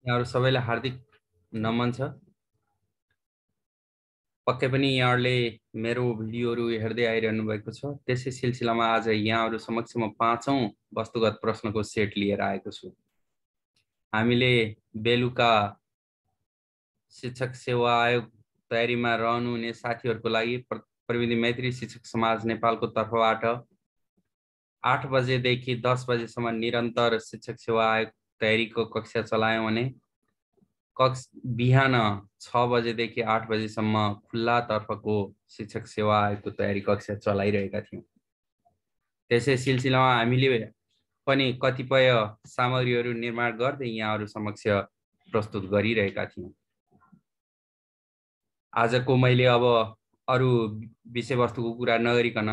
यहाँहरु सबैलाई हार्दिक नमन छ। पक्कै पनि यहाँहरुले मेरो भिडियोहरु हेर्दै आइरहनु भएको छ। त्यसै सिलसिलामा आज यहाँहरु समक्ष म पाँचौं वस्तुगत प्रश्नको सेट लिएर आएको छु। हामीले बेलुका शिक्षक सेवा आयोग तयारीमा रहनुहुने साथीहरुको लागि प्रविधि मैत्री शिक्षक समाज नेपालको तर्फबाट 8 बजेदेखि 10 बजेसम्म निरन्तर शिक्षक सेवा आयोग तयारीको कक्षा चलायौं भने बिहान 6 बजेदेखि 8 बजेसम्म खुल्ला तर्फको शिक्षक सेवा आयोगको तयारी कक्षा चलाइरहेका थियौं। त्यसै सिलसिलामा हामीले पनि कतिपय सामग्रीहरू निर्माण गर्दै यहाँहरु समक्ष प्रस्तुत गरिरहेका थियौं। आजको मैले अब अरु विषयवस्तुको कुरा नगरिकन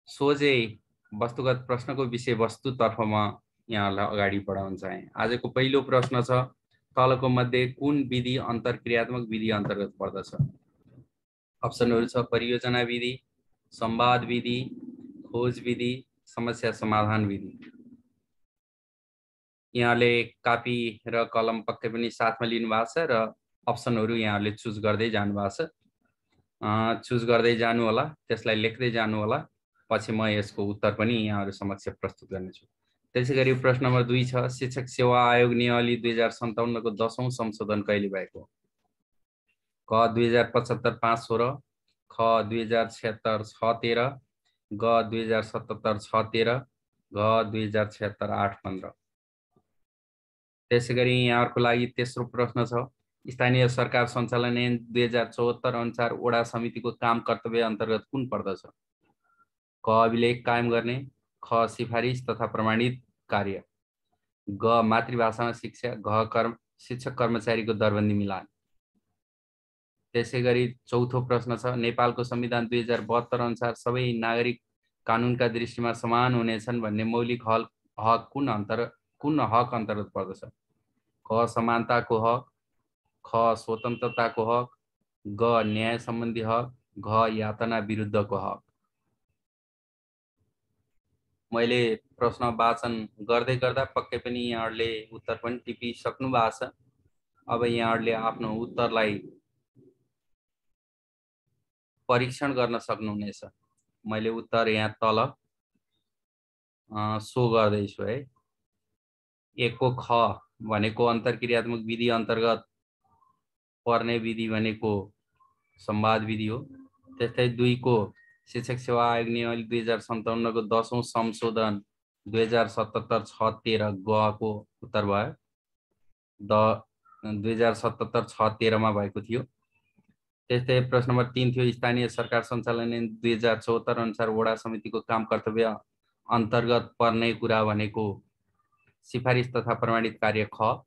सोझै वस्तुगत प्रश्नको विषयवस्तु तर्फ म यहाँलाई अगाडि बढाउन चाहे। आजको पहिलो प्रश्न छ, तलको मध्ये कुन विधि अन्तर्क्रियात्मक विधि अन्तर्गत पर्दछ? अप्सनहरु छ परियोजना विधि, संवाद विधि, खोज विधि, समस्या समाधान विधि। यहाँले कापी र कलम पक्कै पनि साथमा लिनु भएको छ र अप्सनहरु यहाँले चुज गर्दै जानु भएको छ। चुज गर्दै जानु होला, त्यसलाई लेख्दै जानु होला। पछि म यसको उत्तर पनि यहाँहरु समक्ष प्रस्तुत गर्नेछु। त्यसैगरी प्रश्न नम्बर 2 छ, शिक्षक सेवा आयोग नियमावली 2057 को 10औं संशोधन कहिले भएको? क 2075 516, ख 2076 613, ग 2077 613, घ 2076 815। त्यसैगरी यहाँहरुको लागि तेस्रो प्रश्न छ, स्थानीय सरकार सञ्चालन ऐन 2074 अनुसार वडा समितिको काम कर्तव्य अन्तर्गत कुन पर्दछ? क अभिलेख कायम गर्ने, ख सिफारिस तथा प्रमाणित कार्य, ग मातृभाषामा शिक्षा, घ शिक्षक कर्मचारीको दरबन्दी मिलान। त्यसैगरी चौथो प्रश्न छ, नेपालको संविधान 2072 अनुसार सबै नागरिक कानुनका दृष्टिमा समान हुनेछन् भन्ने मौलिक हक कुन हक अन्तर्गत पर्दछ? क समानताको हक, ख स्वतन्त्रताको हक, ग न्याय सम्बन्धी हक, घ यातना विरुद्धको हक। मैले प्रश्न वाचन गर्दै गर्दा पक्कै पनि यहाँहरुले उत्तर पनि टिपिसक्नु भएको छ। अब यहाँहरुले आफ्नो उत्तरलाई परीक्षण गर्न सक्नुहुनेछ। मैले उत्तर यहाँ तल सो गर्दैछु है। 1 को ख भनेको अन्तर्क्रियात्मक विधि अन्तर्गत पर्ने विधि भनेको संवाद विधि हो। त्यस्तै 2 को शिक्षक सेवा आयोग नियमावली 2057 को 10औं संशोधन 2077 613 ग को उत्तर भयो। 2077 613 मा भएको थियो। त्यस्तै प्रश्न नम्बर 3 थियो, स्थानीय सरकार सञ्चालन ऐन 2074 अनुसार वडा समितिको काम कर्तव्य अन्तर्गत पर्ने कुरा भनेको सिफारिस तथा प्रमाणित कार्य ख।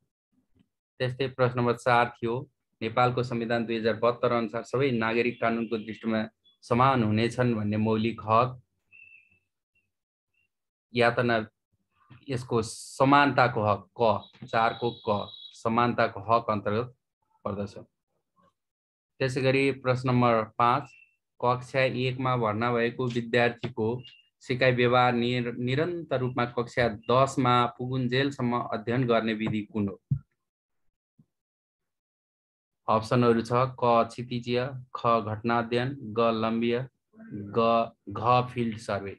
त्यस्तै प्रश्न नम्बर 4 थियो, नेपालको संविधान 2072 अनुसार सबै नागरिक कानुनको दृष्टिमा समान हुनेछन् भन्ने मौलिक हक यातना, यसको समानताको हक क, 4 को क समानताको हक अन्तर्गत पर्दछ। त्यसैगरी प्रश्न नम्बर 5, कक्षा 1 मा भर्ना भएको विद्यार्थीको सिकाइ व्यवहार निरन्तर रूपमा कक्षा 10 मा पुगुन्जेलसम्म अध्ययन गर्ने विधि कुन हो? अप्सनहरु छ क क्षितिजीय, ख घटना अध्ययन, ग लम्बीय, घ फिल्ड सर्वे।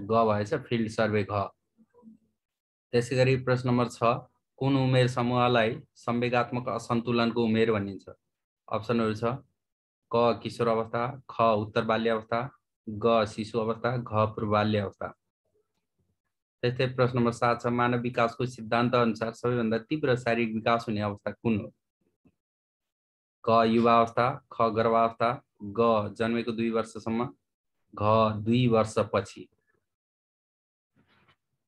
ग भएछ फिल्ड सर्वे घ। त्यसैगरी प्रश्न नम्बर 6, कुन उमेर समूहलाई संवेगात्मक असन्तुलनको उमेर भनिन्छ? अप्सनहरु छ क किशोर अवस्था, ख उत्तर बाल्य अवस्था, ग शिशु अवस्था, घ पूर्व बाल्य अवस्था। त्यस्तै प्रश्न नम्बर 7 छ, मानव विकासको सिद्धान्त अनुसार सबैभन्दा तीव्र शारीरिक विकास हुने अवस्था कुन हो? क युवा अवस्था, ख गर्भावस्था, ग जन्मेको 2 वर्षसम्म, घ 2 वर्षपछि।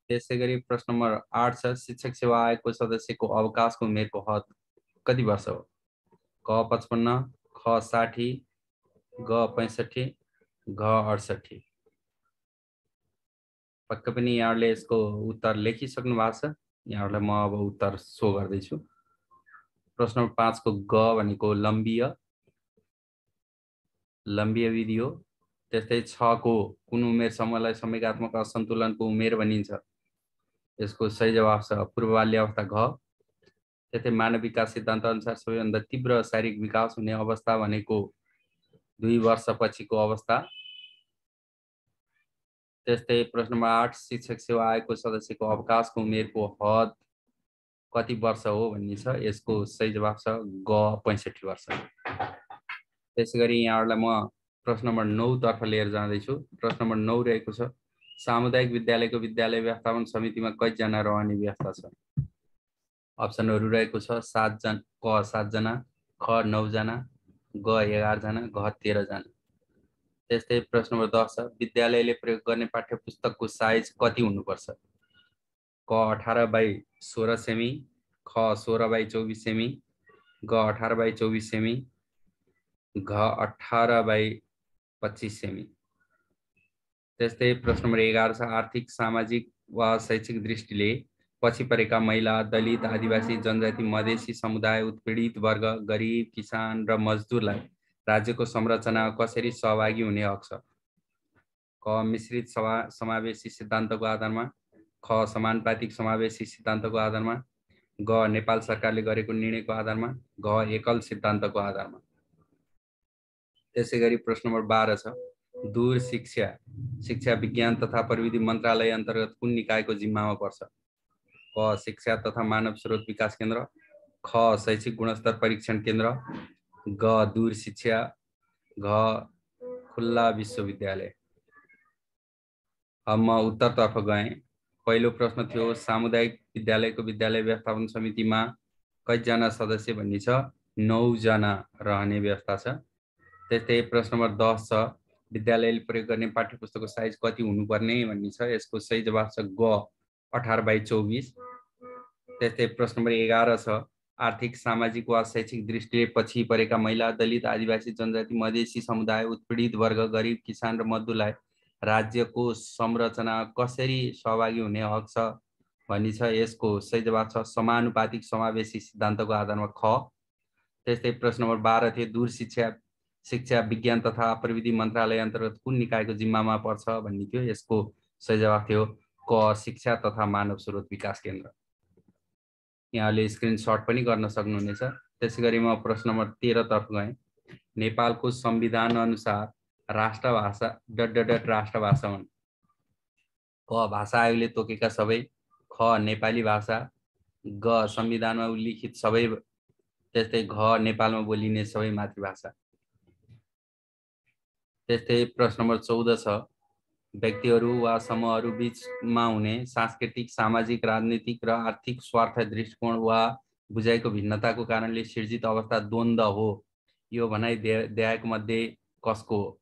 त्यसैगरी प्रश्न नम्बर 8 छ, शिक्षक सेवा आयोगको सदस्यको अवकाशको उमेरको हद कति वर्ष हो? क 55, ख 60, ग 65, घ 68। पक्कै पनि यहाँहरुले यसको उत्तर लेखिसक्नु भएको छ। यहाँहरुलाई म अब उत्तर सो गर्दैछु। प्रश्न नम्बर 5 को ग भनेको लम्बीय विधि हो। त्यस्तै 6 को कुन उमेर समूहलाई संवेगात्मक असन्तुलनको उमेर भनिन्छ? यसको सही जवाफ छ पूर्व बाल्य अवस्था घ। त्यस्तै मानव विकास सिद्धान्त अनुसार सबैभन्दा तीव्र शारीरिक विकास हुने अवस्था भनेको 2 वर्षपछिको अवस्था। त्यस्तै प्रश्न नम्बर 8 शिक्षक सेवा आयोगको सदस्यको अवकाशको उमेरको हद कति वर्ष हो भन्ने छ। यसको सही जवाब छ ग 65 वर्ष। त्यसैगरी यहाँहरुलाई म प्रश्न नम्बर 9 तर्फ लिएर जाँदैछु। प्रश्न नम्बर 9 रहेको छ सामुदायिक विद्यालयको विद्यालय व्यवस्थापन समितिमा कतिजना रहने व्यवस्था छ। अप्सनहरु रहेको छ 7 जना, क 7 जना, ख 9 जना, ग 11 जना, घ 13 जना। त्यस्तै प्रश्न नम्बर 10 छ विद्यालयले प्रयोग गर्ने पाठ्यपुस्तकको साइज कति हुनुपर्छ। क 18 बाइ 16 सेमी, ख 16 बाइ 24 सेमी, ग 18 बाइ 24 सेमी, घ 18 बाइ 25 सेमी। त्यस्तै प्रश्न नम्बर 11 छ आर्थिक सामाजिक वा शैक्षिक दृष्टिले पछि परेका महिला, दलित, आदिवासी, जनजाति, मधेसी समुदाय, उत्पीडित वर्ग, गरिब, किसान र मजदुरलाई राज्यको संरचनामा कसरी सहभागी हुने हक छ। क मिश्रित समावेशी सिद्धान्तको आधारमा, ख समानुपातिक समावेशी सिद्धान्तको आधारमा, ग नेपाल सरकारले गरेको निर्णयको आधारमा, घ एकल सिद्धान्तको आधारमा। त्यसैगरी प्रश्न नम्बर 12 छ दूर शिक्षा विज्ञान तथा प्रविधि मन्त्रालय अन्तर्गत कुन निकायको जिम्मामा पर्छ। क शिक्षा तथा मानव स्रोत विकास केन्द्र, ख शैक्षिक गुणस्तर परीक्षण केन्द्र, ग दूर शिक्षा, घ खुल्ला विश्वविद्यालय। अब म उत्तरतर्फ गएँ। पहिलो प्रश्न थियो सामुदायिक विद्यालयको विद्यालय व्यवस्थापन समितिमा कतिजना सदस्य भन्ने छ 9 जना रहने व्यवस्था छ। त्यस्तै प्रश्न नम्बर 10 छ विद्यालयले प्रयोग गर्ने पाठ्यपुस्तकको साइज कति हुनुपर्ने भन्ने छ। यसको सही जवाब छ ग 18 बाइ 24। त्यस्तै प्रश्न नम्बर 11 छ आर्थिक सामाजिक वा शैक्षिक दृष्टिले पछि परेका महिला, दलित, आदिवासी, जनजाति, मधेसी समुदाय, उत्पीडित वर्ग, गरिब, किसान र मजदुरलाई राज्यको संरचना कसरी सहभागी हुने हक छ भन्ने छ। यसको सही जवाब छ समानुपातिक समावेशी सिद्धान्तको आधारमा ख। त्यस्तै प्रश्न नम्बर 12 थियो दूर शिक्षा विज्ञान तथा प्रविधि मन्त्रालय अन्तर्गत कुन निकायको जिम्मामा पर्छ भन्ने थियो। यसको सही जवाब थियो क शिक्षा तथा मानव स्रोत विकास केन्द्र। यहाँले स्क्रिनशट पनि गर्न सक्नुहुनेछ। त्यसैगरी म प्रश्न नम्बर 13 तर्फ गएँ। नेपालको संविधान अनुसार राष्ट्रभाषा राष्ट्रभाषा हुन्। क भाषा आयोगले तोकेका सबै, ख नेपाली भाषा, ग संविधानमा उल्लिखित सबै, त्यस्तै घ नेपालमा बोलिने सबै मातृभाषा। त्यस्तै प्रश्न नम्बर 14 छ व्यक्तिहरू वा समूहहरू बीचमा हुने सांस्कृतिक, सामाजिक, राजनीतिक र आर्थिक स्वार्थ, दृष्टिकोण वा बुझाइको भिन्नताको कारणले सिर्जित अवस्था द्वन्द्व हो। यो भनाइ देखाएको मध्ये कसको हो।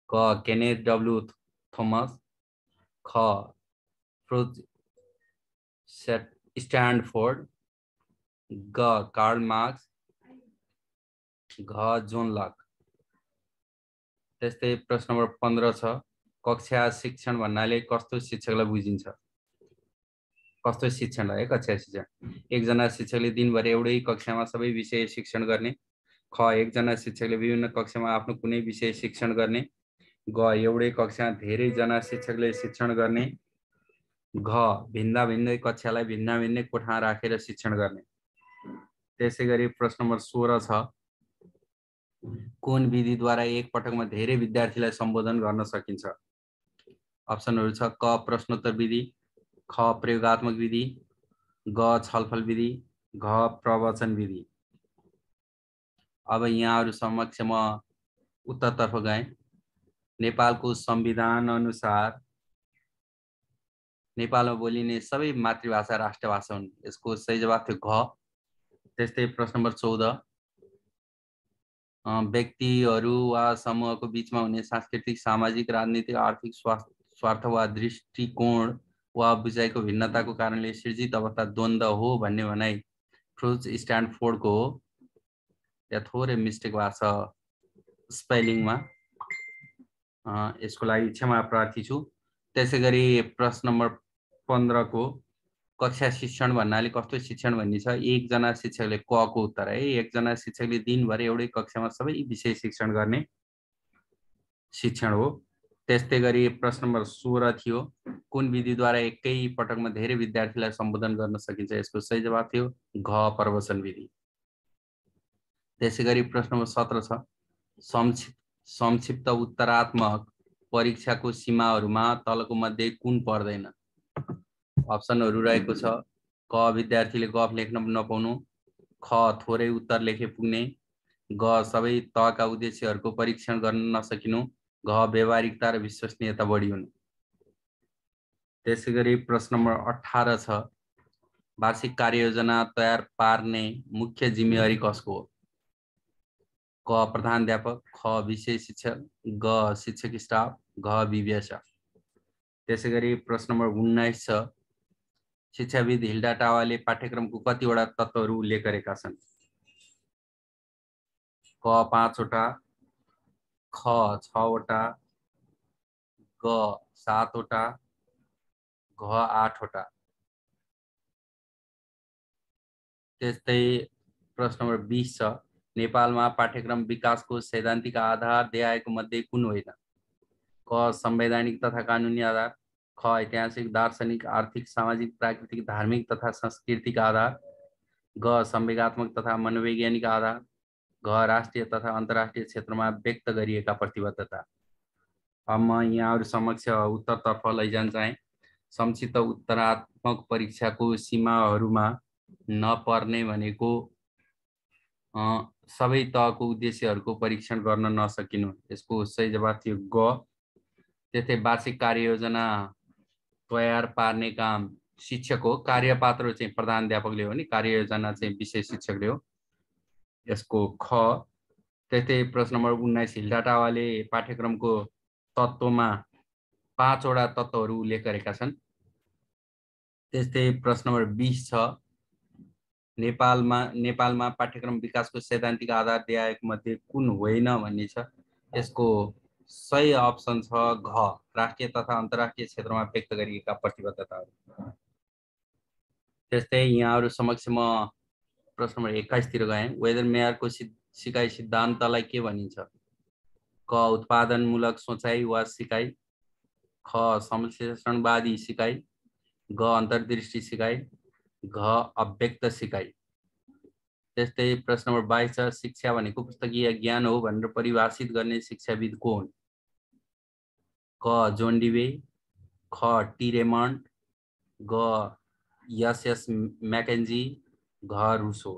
क केनेथ डब्ल्यू थोमस, ख फ्रुज स्ट्यान्डफोर्ड, ग कार्ल मार्क्स, घ जोन लक। त्यस्तै प्रश्न नम्बर 15 छ कक्षा शिक्षण भन्नाले कस्तो शिक्षकलाई बुझिन्छ। कस्तो शिक्षणलाई है कक्षा शिक्षण। एकजना शिक्षकले दिनभरि एउटै कक्षामा सबै विषय शिक्षण गर्ने, ख एकजना शिक्षकले विभिन्न कक्षामा आफ्नो कुनै विषय शिक्षण गर्ने, ग एउटै कक्षामा धेरैजना शिक्षकले शिक्षण गर्ने, घ भिन्दै कक्षालाई भिन्नै कोठामा राखेर शिक्षण गर्ने। त्यसैगरी प्रश्न नम्बर 16 छ कुन विधिद्वारा एक पटकमा धेरै विद्यार्थीलाई सम्बोधन गर्न सकिन्छ। अप्सनहरु छ क प्रश्नोत्तर विधि, ख प्रयोगात्मक विधि, ग छलफल विधि, घ प्रवचन विधि। अब यहाँहरु समक्ष म उत्तरतर्फ गएँ। नेपालको संविधान अनुसार नेपालमा बोलिने सबै मातृभाषा राष्ट्रभाषा हुन्। यसको सही जवाब थियो घ। त्यस्तै प्रश्न नम्बर 14 व्यक्तिहरू वा समूहको बीचमा हुने सांस्कृतिक, सामाजिक, राजनीतिक, आर्थिक स्वार्थ वा दृष्टिकोण वा बुझाइको भिन्नताको कारणले सिर्जित अवस्था द्वन्द्व हो भन्ने भनाइ फ्रुज स्ट्यान्डफोर्डको हो। यहाँ थोरै मिस्टेक भएको छ स्पेलिङमा, यसको लागि क्षमा प्रार्थी छु। त्यसैगरी प्रश्न नम्बर 15 को कक्षा शिक्षण भन्नाले कस्तो शिक्षण भन्ने छ। एकजना शिक्षकले क को उत्तर है। एकजना शिक्षकले दिनभरि एउटै कक्षामा सबै विषय शिक्षण गर्ने शिक्षण हो। त्यस्तै गरी प्रश्न नम्बर 16 थियो, कुन विधिद्वारा एकै पटकमा धेरै विद्यार्थीलाई सम्बोधन गर्न सकिन्छ? यसको सही जवाब थियो घ प्रवचन विधि। त्यसै गरी प्रश्न नम्बर 17 छ, संक्षिप्त उत्तरात्मक परीक्षाको सीमाहरूमा तलको मध्ये कुन पर्दैन? अप्सनहरू रहेको छ, क विद्यार्थीले गफ लेख्न नपाउनु, ख थोरै उत्तर लेखे पुग्ने, ग सबै तहका उद्देश्यहरूको परीक्षण गर्न नसकिनु, घ व्यवहारिकता र विश्वसनीयता बढी हुनु। त्यसै गरी प्रश्न नम्बर 18 छ, वार्षिक कार्ययोजना तयार पार्ने मुख्य जिम्मेवारी कसको हो? क प्रधानाध्यापक, ख विषय शिक्षक, ग शिक्षक स्टाफ, घ विवेचक। त्यसै गरी प्रश्न नम्बर 19 छ, शिक्षाविद हिल्डा टावाले पाठ्यक्रमको कतिवटा तत्त्वहरू उल्लेख गरेका छन्? क 5 वटा, ख 6 वटा, ग 7 वटा, घ 8 वटा। त्यस्तै प्रश्न नम्बर 20 छ, नेपालमा पाठ्यक्रम विकासको सैद्धान्तिक आधार देखाएको मध्ये कुन होइन? क संवैधानिक तथा कानुनी आधार, ख ऐतिहासिक दार्शनिक आर्थिक सामाजिक प्राकृतिक धार्मिक तथा सांस्कृतिक आधार, ग संवेगात्मक तथा मनोवैज्ञानिक आधार, घ राष्ट्रिय तथा अन्तर्राष्ट्रिय क्षेत्रमा व्यक्त गरिएका प्रतिबद्धता। अब म यहाँहरु समक्ष उत्तरतर्फ लैजान चाहे। संक्षिप्त उत्तरात्मक परीक्षाको सीमाहरूमा नपर्ने भनेको सबै तहको उद्देश्यहरूको परीक्षण गर्न नसकिनु। यसको सही जवाब थियो ग। त्यस्तै वार्षिक कार्ययोजना तयार पार्ने काम शिक्षक हो, कार्यपात्र चाहिँ प्रधानाध्यापकले हो नि, कार्ययोजना चाहिँ विषय शिक्षकले हो। यसको ख। त्यस्तै प्रश्न नम्बर 19 हिल्डा टावाले पाठ्यक्रमको तत्त्वमा 5 वटा तत्त्वहरू उल्लेख गरेका छन्। त्यस्तै प्रश्न नम्बर 20 छ, नेपालमा पाठ्यक्रम विकासको सैद्धान्तिक आधार देखाएको मध्ये कुन होइन भन्ने छ। यसको सही अप्सन छ घ, राष्ट्रिय तथा अन्तर्राष्ट्रिय क्षेत्रमा व्यक्त गरिएका प्रतिबद्धताहरू। त्यस्तै यहाँहरु समक्ष म प्रश्न नम्बर 21 तिर गएँ। वेदरमेयरको सिकाइ सिद्धान्तलाई के भनिन्छ? क उत्पादनमूलक सोचाइ वा सिकाइ, ख संश्लेषणवादी सिकाइ, ग अन्तर्दृष्टि सिकाइ, घ अव्यक्त सिकाइ। त्यस्तै प्रश्न नम्बर 22 छ, शिक्षा भनेको पुस्तकीय ज्ञान हो भनेर परिभाषित गर्ने शिक्षाविद को हुन्? क जोन डिवे, ख टी रेमन्ड, ग एस मैकेन्जी, घ रुसो।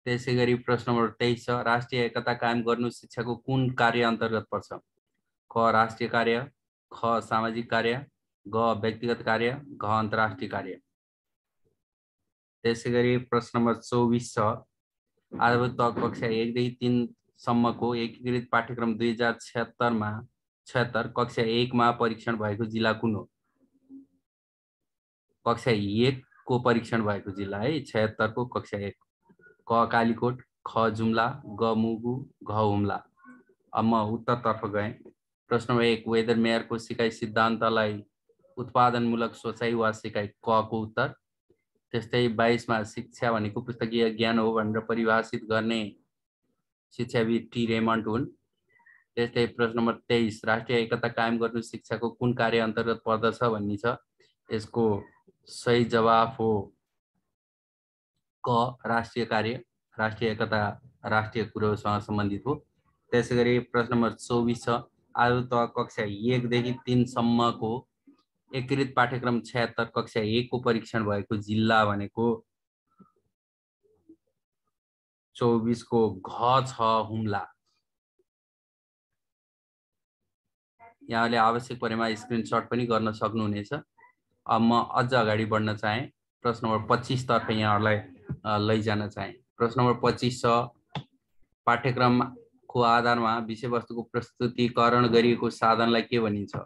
त्यसै गरी प्रश्न नम्बर 23 छ, राष्ट्रिय एकता कायम गर्नु शिक्षाको कुन कार्य अन्तर्गत पर्छ? क राष्ट्रिय कार्य, ख सामाजिक कार्य, ग व्यक्तिगत कार्य, घ अन्तर्राष्ट्रिय कार्य। त्यसै गरी प्रश्न नम्बर 24 छ, आधारभूत तह कक्षा 1 देखि 3 सम्मको एकीकृत पाठ्यक्रम 2076 कक्षा 1 मा परीक्षण भएको जिल्ला कुन हो? कक्षा 1 को परीक्षण भएको जिल्ला है, 76 को कक्षा 1। क कालीकोट, ख जुम्ला, ग मुगु, घ हुम्ला। अब म उत्तरतर्फ गएँ। प्रश्न नम्बर 1, वेदरमेयरको सिकाइ सिद्धान्तलाई उत्पादनमूलक सोचाइ वा सिकाइ, क को उत्तर। त्यस्तै 22 मा शिक्षा भनेको पुस्तकीय ज्ञान हो भनेर परिभाषित गर्ने शिक्षाविद टी रेमन्ड हुन्। त्यस्तै प्रश्न नम्बर 23, राष्ट्रिय एकता कायम गर्नु शिक्षाको कुन कार्य अन्तर्गत पर्दछ भन्ने छ। यसको सही जवाफ हो क राष्ट्रिय कार्य। राष्ट्रिय एकता राष्ट्रिय कुरोसँग सम्बन्धित हो। त्यसै गरी प्रश्न नम्बर 24 छ, आधारभूत तह कक्षा 1 देखि 3 सम्मको एकीकृत पाठ्यक्रम 76 कक्षा 1 को परीक्षण भएको जिल्ला भनेको 24 को घ छ हुम्ला। यहाँले आवश्यक परेमा स्क्रिनशट पनि गर्न सक्नुहुनेछ। अब म अझ अगाडि बढ्न चाहे। प्रश्न नम्बर 25 तर्फ यहाँहरूलाई लैजान चाहे। प्रश्न नम्बर 25 छ, पाठ्यक्रमको आधारमा विषयवस्तुको प्रस्तुतीकरण गरिएको साधनलाई के भनिन्छ?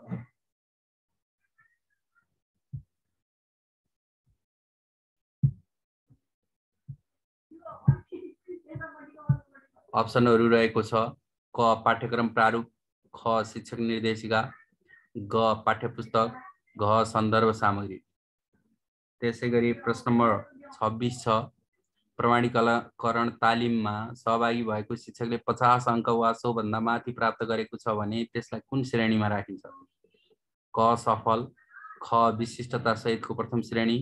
अप्सनहरू रहेको छ, क पाठ्यक्रम प्रारूप, ख शिक्षक निर्देशिका, ग पाठ्यपुस्तक, घ सन्दर्भ सामग्री। त्यसै गरी प्रश्न नम्बर 26 छ, प्रमाणीकरण तालिममा सहभागी भएको शिक्षकले 50 अङ्क वा सोभन्दा माथि प्राप्त गरेको छ भने त्यसलाई कुन श्रेणीमा राखिन्छ? क सफल, ख विशिष्टता सहितको प्रथम श्रेणी,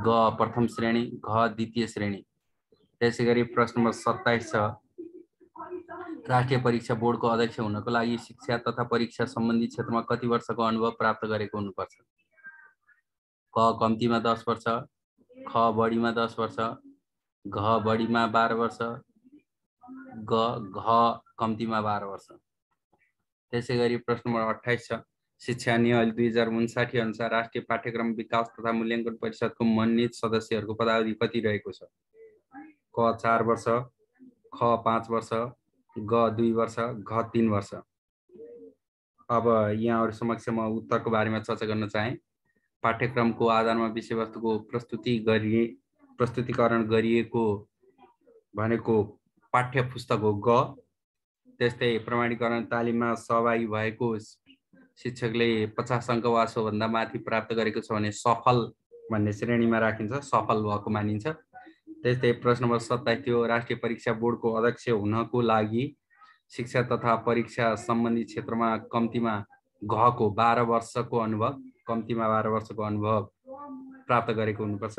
ग प्रथम श्रेणी, घ द्वितीय श्रेणी। त्यसैगरी प्रश्न नम्बर 27 छ, राष्ट्रिय परीक्षा बोर्डको अध्यक्ष हुनको लागि शिक्षा तथा परीक्षा सम्बन्धी क्षेत्रमा कति वर्षको अनुभव प्राप्त गरेको हुनुपर्छ? क कम्तीमा 10 वर्ष, ख बढीमा 10 वर्ष, घ बढीमा 12 वर्ष, घ कम्तीमा 12 वर्ष। त्यसैगरी प्रश्न नम्बर 28 छ, शिक्षा नियमावली 2059 अनुसार राष्ट्रिय पाठ्यक्रम विकास तथा मूल्याङ्कन परिषदको मनोनित सदस्यहरूको पदावधि कति रहेको छ? क 4 वर्ष, ख 5 वर्ष, ग 2 वर्ष, घ 3 वर्ष। अब यहाँहरु समक्ष म उत्तरको बारेमा चर्चा गर्न चाहे। पाठ्यक्रमको आधारमा विषयवस्तुको प्रस्तुतिकरण गरिएको भनेको पाठ्य पुस्तक हो ग। त्यस्तै प्रमाणीकरण तालिममा सहभागी भएको शिक्षकले 50 अङ्क वा सोभन्दा माथि प्राप्त गरेको छ भने सफल भन्ने श्रेणीमा राखिन्छ, सफल भएको मानिन्छ। त्यस्तै प्रश्न नम्बर 27 थियो, राष्ट्रिय परीक्षा बोर्डको अध्यक्ष हुनको लागि शिक्षा तथा परीक्षा सम्बन्धी क्षेत्रमा कम्तीमा घको 12 वर्षको अनुभव, कम्तीमा 12 वर्षको अनुभव प्राप्त गरेको हुनुपर्छ।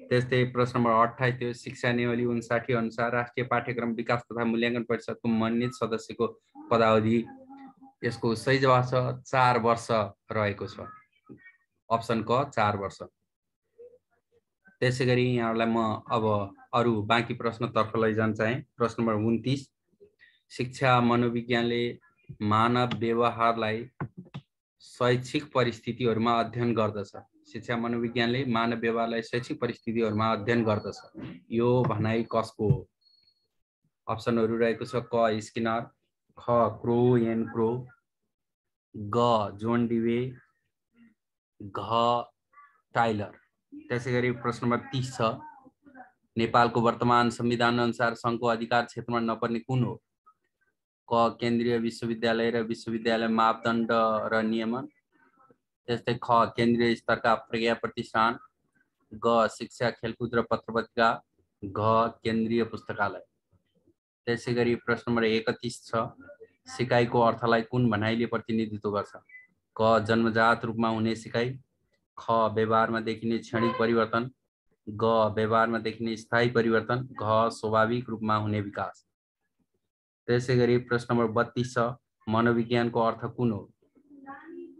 त्यस्तै प्रश्न नम्बर 28 थियो, शिक्षा नियमावली 59 अनुसार राष्ट्रिय पाठ्यक्रम विकास तथा मूल्याङ्कन परिषदको मनोनित सदस्यको पदावधि, यसको सही जवाफ छ 4 वर्ष रहेको छ। अप्सन क 4 वर्ष। त्यसैगरी यहाँहरुलाई म अब अरु बाँकी प्रश्नतर्फ लैजान चाहे। प्रश्न नम्बर 29, शिक्षा मनोविज्ञानले मानव व्यवहारलाई शैक्षिक परिस्थितिहरूमा अध्ययन गर्दछ। शिक्षा मनोविज्ञानले मानव व्यवहारलाई शैक्षिक परिस्थितिहरूमा अध्ययन गर्दछ। यो भनाइ कसको हो? अप्सनहरु रहेको छ क स्किनर, ख क्रो एन क्रो, ग जोन डिवे, घ टाइलर। त्यसैगरी प्रश्न नम्बर 30 छ, नेपालको वर्तमान संविधान अनुसार संघको अधिकार क्षेत्रमा नपर्ने कुन हो? क केन्द्रीय विश्वविद्यालय र विश्वविद्यालय मापदण्ड र नियमन, त्यस्तै ख केन्द्रीय स्तरका प्रज्ञा प्रतिष्ठान, ग शिक्षा खेलकुद र पत्रपत्रिका, घ केन्द्रीय पुस्तकालय। त्यसैगरी प्रश्न नम्बर 31 छ, सिकाइको अर्थलाई कुन भनाइले प्रतिनिधित्व गर्छ? क जन्मजात रूपमा हुने सिकाइ, ख व्यवहारमा देखिने क्षणिक परिवर्तन, ग व्यवहारमा देखिने स्थायी परिवर्तन, घ स्वाभाविक रूपमा हुने विकास। त्यसैगरी प्रश्न नम्बर 32 छ, मनोविज्ञानको अर्थ कुन हो?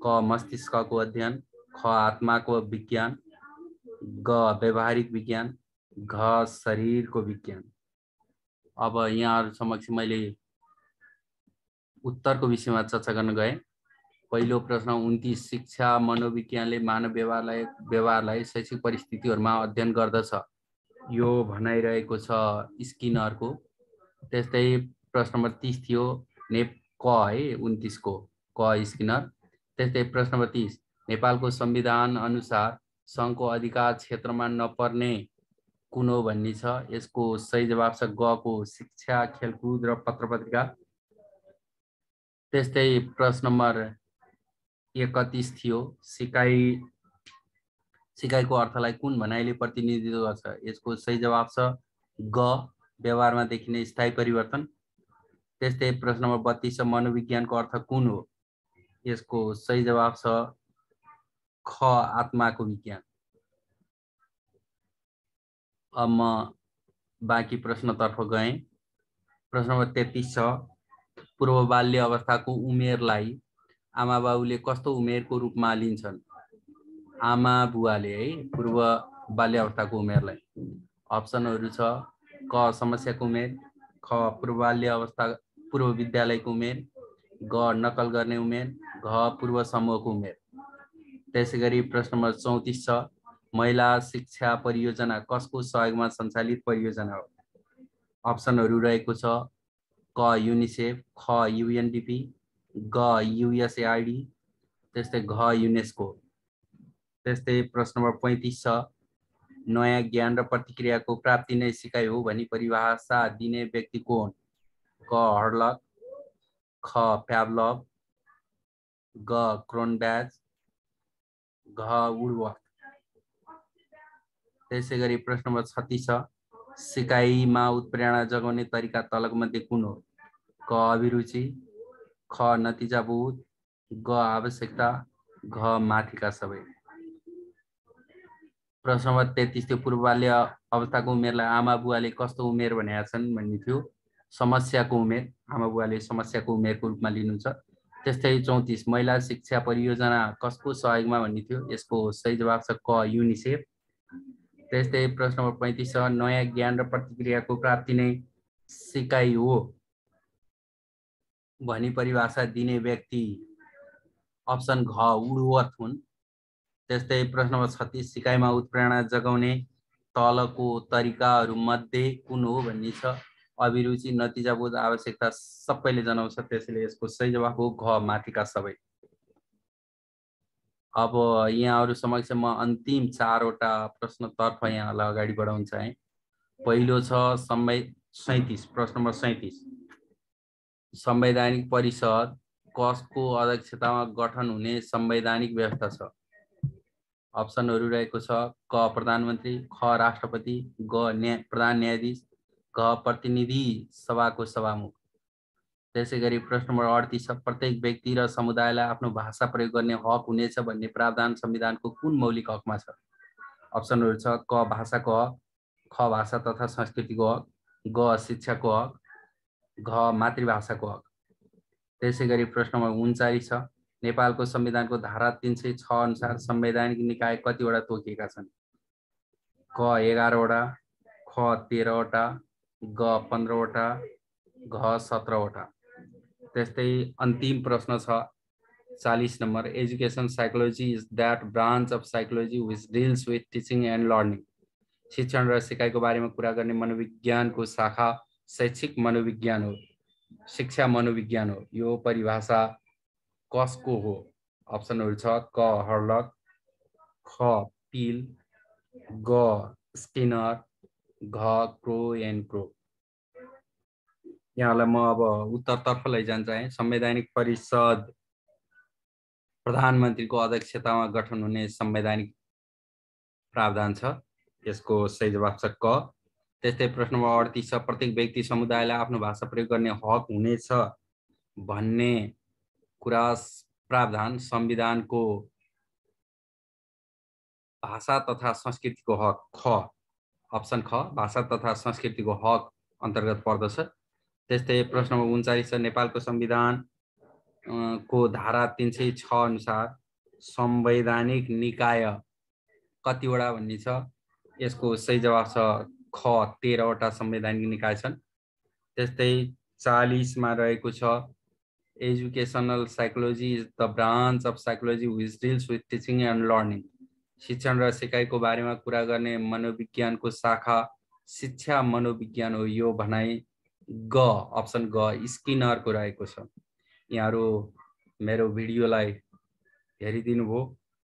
क मस्तिष्कको अध्ययन, ख आत्माको विज्ञान, ग व्यवहारिक विज्ञान, घ शरीरको विज्ञान। अब यहाँहरु समक्ष मैले उत्तरको विषयमा चर्चा गर्न गए। पहिलो प्रश्न 29, शिक्षा मनोविज्ञानले मानव व्यवहारलाई शैक्षिक परिस्थितिहरूमा अध्ययन गर्दछ। यो भनाइरहेको छ स्किनरको। त्यस्तै प्रश्न नम्बर 30 थियो क है 29 को क स्किनर। त्यस्तै प्रश्न नम्बर 30, नेपालको संविधान अनुसार संघको अधिकार क्षेत्रमा नपर्ने कुन हो भन्ने छ। यसको सही जवाफ छ ग को शिक्षा खेलकुद र पत्रपत्रिका। त्यस्तै प्रश्न नम्बर 31 थियो, सिकाइको अर्थलाई कुन भनाइले प्रतिनिधित्व गर्छ? यसको सही जवाफ छ ग व्यवहारमा देखिने स्थायी परिवर्तन। त्यस्तै प्रश्न नम्बर 32 छ, मनोविज्ञानको अर्थ कुन हो? यसको सही जवाफ छ ख आत्माको विज्ञान। अब म बाँकी प्रश्नतर्फ गएँ। प्रश्न नम्बर 33 छ, पूर्व बाल्य अवस्थाको उमेरलाई आमा बाबुले कस्तो उमेरको रूपमा लिन्छन्? आमा बुवाले है पूर्व बाल्य अवस्थाको उमेरलाई। अप्सनहरु छ क समस्याको उमेर, ख पूर्व बाल्य अवस्था पूर्व विद्यालयको उमेर, ग नकल गर्ने उमेर, घ पूर्व समूहको उमेर। त्यसैगरी प्रश्न नम्बर 34 छ, महिला शिक्षा परियोजना कसको सहयोगमा सञ्चालित परियोजना हो? अप्सनहरु रहेको छ क युनिसेफ, ख युएनडीपी, ग युएसएआईडी, त्यस्तै घ युनेस्को। त्यस्तै प्रश्न नम्बर 35 छ, नयाँ ज्ञान र प्रतिक्रियाको प्राप्ति नै सिकाइ हो भनी परिभाषा दिने व्यक्ति को हुन्? क हर्लक, ख प्याभलभ, ग क्रोनब्याच, घ वुडवर्थ। त्यसैगरी प्रश्न नम्बर 36 छ, सिकाइमा उत्प्रेरणा जगाउने तरिका तलक मध्ये कुन हो? क अभिरुचि, ख नतिजाबोध, ग आवश्यकता, घ माथिका सबै। प्रश्न नम्बर 33 थियो पूर्व बाल्य अवस्थाको उमेरलाई आमा बुवाले कस्तो उमेर भनेका छन् भन्ने थियो। समस्याको उमेर, आमा बुवाले समस्याको उमेरको रूपमा लिनुहुन्छ। त्यस्तै 34 महिला शिक्षा परियोजना कसको सहयोगमा भन्ने थियो। यसको सही जवाब छ क युनिसेफ। त्यस्तै प्रश्न नम्बर 35 छ नयाँ ज्ञान र प्रतिक्रियाको प्राप्ति नै सिकाइ हो भनी परिभाषा दिने व्यक्ति अप्सन घ वुडवर्थ हुन्। त्यस्तै प्रश्न नम्बर 36 सिकाइमा उत्प्रेरणा जगाउने तलको तरिकाहरू मध्ये कुन हो भन्ने छ। अभिरुचि, नतिजाबोध, आवश्यकता सबैले जनाउँछ, त्यसैले यसको सही जवाब हो घ माथिका सबै। अब यहाँहरू समक्ष म अन्तिम 4वटा प्रश्नतर्फ यहाँलाई अगाडि बढाउन चाहे। पहिलो छ 37 प्रश्न नम्बर 37 संवैधानिक परिषद कसको अध्यक्षतामा गठन हुने संवैधानिक व्यवस्था छ। अप्सनहरू रहेको छ क प्रधानमन्त्री, ख राष्ट्रपति, ग प्रधान न्यायाधीश, घ प्रतिनिधि सभाको सभामुख। त्यसै गरी प्रश्न नम्बर 38 छ प्रत्येक व्यक्ति र समुदायलाई आफ्नो भाषा प्रयोग गर्ने हक हुनेछ भन्ने प्रावधान संविधानको कुन मौलिक हकमा छ। अप्सनहरू छ क भाषाको हक, ख भाषा तथा संस्कृतिको हक, ग शिक्षाको हक, घ मातृभाषाको हक। त्यसै गरी प्रश्न नम्बर 39 छ नेपालको संविधानको धारा 306 अनुसार संवैधानिक निकाय कतिवटा तोकिएका छन्। क 11 वटा, ख 13 वटा, ग 15 वटा, घ 17 वटा। त्यस्तै अन्तिम प्रश्न छ 40 number education psychology is that branch of psychology which deals with teaching and learning. शिक्षण र सिकाइको बारेमा कुरा गर्ने मनोविज्ञानको शाखा शैक्षिक मनोविज्ञान हो, शिक्षा मनोविज्ञान हो। यो परिभाषा कसको हो? अप्सनहरू छ क हर्लक, ख पिल, ग स्किनर, घ क्रो एन्ड क्रो। यहाँलाई म अब उत्तरतर्फ लैजान चाहे। संवैधानिक परिषद प्रधानमन्त्रीको अध्यक्षतामा गठन हुने संवैधानिक प्रावधान छ। यसको सही जवाब छ क। त्यस्तै प्रश्न नम्बर 38 छ प्रत्येक व्यक्ति समुदायलाई आफ्नो भाषा प्रयोग गर्ने हक हुनेछ भन्ने कुरा प्रावधान संविधानको भाषा तथा संस्कृतिको हक ख, अप्सन ख भाषा तथा संस्कृतिको हक अन्तर्गत पर्दछ। त्यस्तै प्रश्न नम्बर 39 छ नेपालको संविधान को धारा 306 अनुसार संवैधानिक निकाय कतिवटा भन्ने छ। यसको सही जवाब छ ख 13 वटा संवैधानिक निकाय छन्। त्यस्तै 40 मा रहेको छ educational psychology is the branch of psychology which deals with teaching and learning. शिक्षण र सिकाइको बारेमा कुरा गर्ने मनोविज्ञानको शाखा शिक्षा मनोविज्ञान हो। यो भनाइ ग अप्सन ग स्किनरको रहेको छ। यहाँहरू मेरो भिडियोलाई हेरिदिनु भयो।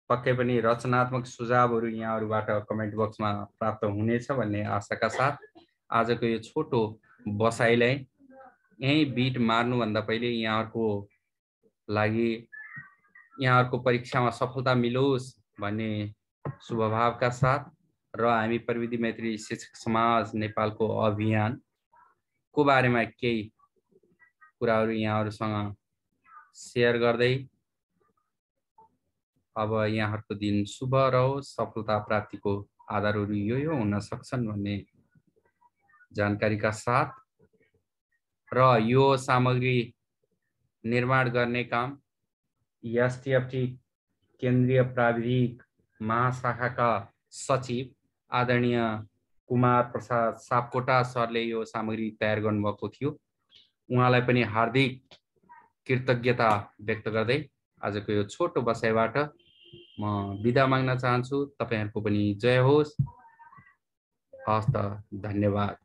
पक्कै पनि रचनात्मक सुझावहरू यहाँहरूबाट कमेन्ट बक्समा प्राप्त हुनेछ भन्ने आशाका साथ आजको यो छोटो बसाइलाई यही बिट मार्नुभन्दा पहिले यहाँहरूको लागि यहाँहरूको परीक्षामा सफलता मिलोस् भन्ने शुभभावका साथ र हामी प्रविधि मैत्री शिक्षक समाज नेपालको अभियानको बारेमा केही कुराहरू यहाँहरूसँग सेयर गर्दै अब यहाँहरूको दिन शुभ रहोस्, सफलता प्राप्तिको आधारहरू यो हुन सक्छन् भन्ने जानकारीका साथ र यो सामग्री निर्माण गर्ने काम एसटीएफटी केन्द्रीय प्राविधिक महाशाखाका सचिव आदरणीय कुमार प्रसाद सापकोटा सरले यो सामग्री तयार गर्नुभएको थियो। उहाँलाई पनि हार्दिक कृतज्ञता व्यक्त गर्दै आजको यो छोटो बसाइबाट म बिदा माग्न चाहन्छु। तपाईहरुको पनि जय होस्। हस्त धन्यवाद।